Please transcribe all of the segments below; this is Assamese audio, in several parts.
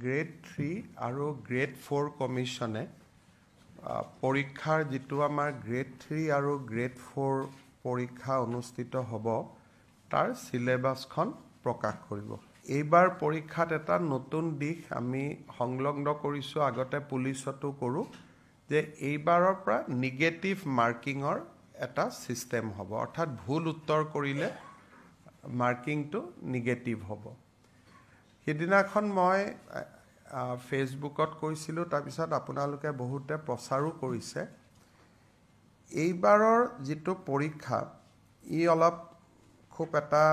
গ্ৰেড 3 আৰু গ্ৰেড 4 কমিশনে পৰীক্ষাৰ যেটো আমাৰ গ্ৰেড 3 আৰু গ্ৰেড 4 পৰীক্ষা অনুষ্ঠিত হ'ব তাৰ সিলেবাসখন প্ৰকাশ কৰিব। এইবাৰ পৰীক্ষাত এটা নতুন দিশ আমি সংলগ্ন কৰিছো, আগতে পুলিচতো কৰো, যে এইবাৰৰ পৰা নিগেটিভ মাৰ্কিংৰ এটা সিস্টেম হ'ব, অৰ্থাৎ ভুল উত্তৰ কৰিলে মাৰ্কিংটো নিগেটিভ হ'ব। সিদিনাখন মই ফেসবুকত কৈছিলোঁ, তাৰপিছত আপোনালোকে বহুতে প্ৰচাৰো কৰিছে। এইবাৰৰ যেটো পৰীক্ষা ই অলপ খুব এটা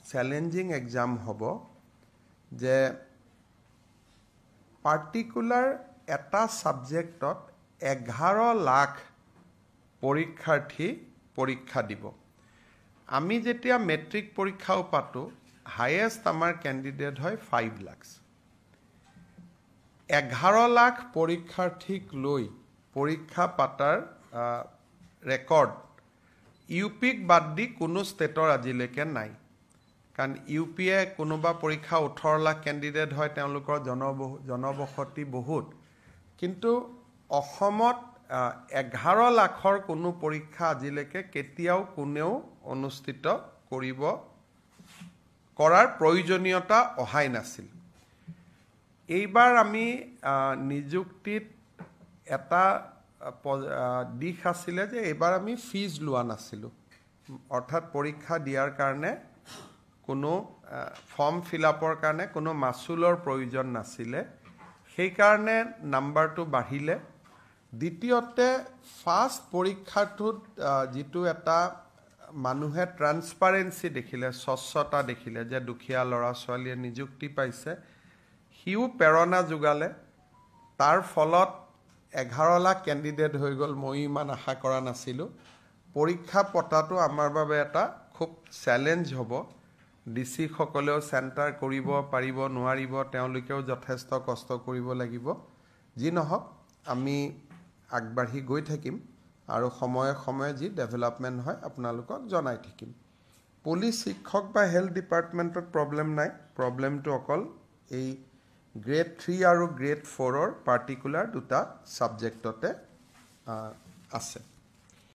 চ্যালেঞ্জিং এক্সাম হ'ব, যে পাৰ্টিকুলাৰ এটা সাবজেক্টত 11 লাখ পৰীক্ষাৰ্থী পৰীক্ষা দিব। আমি যেতিয়া মেট্ৰিক পৰীক্ষাও পাতো, হাইয়েস্ট আমাৰ ক্যান্ডিডেট হয় 5 লাখ। 11 লাখ পৰীক্ষাৰ্থীক লৈ পৰীক্ষা পাতাৰ ৰেকৰ্ড ইউপিক বাদ দি কোনো ষ্টেটৰ আজিলৈকে নাই। কাৰণ ইউপিয়ে কোনোবা পৰীক্ষা 18 লাখ ক্যান্ডিডেট হয়, তেওঁলোকৰ জনবসতি বহুত, কিন্তু অসমত 11 লাখৰ কোনো পৰীক্ষা আজিলৈকে কেতিয়াও কোনেও অনুষ্ঠিত কৰাৰ প্ৰয়োজনীয়তা অহাই নাছিল। এইবাৰ আমি নিযুক্তিত এটা দিশ আছিলে যে এইবাৰ আমি ফিজ লোৱা নাছিলোঁ, অৰ্থাৎ পৰীক্ষা দিয়াৰ কাৰণে কোনো ফৰ্ম ফিল আপৰ কাৰণে কোনো মাচুলৰ প্ৰয়োজন নাছিলে, সেই কাৰণে নাম্বাৰটো বাঢ়িলে। দ্বিতীয়তে ফাৰ্ষ্ট পৰীক্ষাটোত যেটো এটা মানুহে ট্ৰান্সপাৰেন্সি দেখিলে, স্বচ্ছতা দেখিলে, যে দুখীয়া ল'ৰা ছোৱালীয়ে নিযুক্তি পাইছে, হিউ প্ৰেৰণা যোগালে। তাৰ ফলত 11 লাখ ক্যান্ডিডেট হৈ গ'ল। মই ইমান আশা কৰা নাছিলোঁ। পৰীক্ষা পতাটো আমাৰ বাবে এটা খুব চ্যালেঞ্জ হ'ব। ডিসি সকলেও চেণ্টাৰ কৰিব পাৰিব নোৱাৰিব, তেওঁলোকেও যথেষ্ট কষ্ট কৰিব লাগিব। যি নহওক আমি আগবাঢ়ি গৈ থাকিম আৰু সময়ে সময়ে যি ডেভেলপমেন্ট হয় আপোনালোকক জনাই থাকিম। পুলিচ, শিক্ষক বা হেলথ ডিপাৰ্টমেন্টত প্ৰবলেম নাই। প্ৰবলেমটো অকল এই গ্ৰেড 3 আৰু গ্ৰেড 4ৰ পাৰ্টিকুলাৰ দুটা সাবজেক্টতে আছে।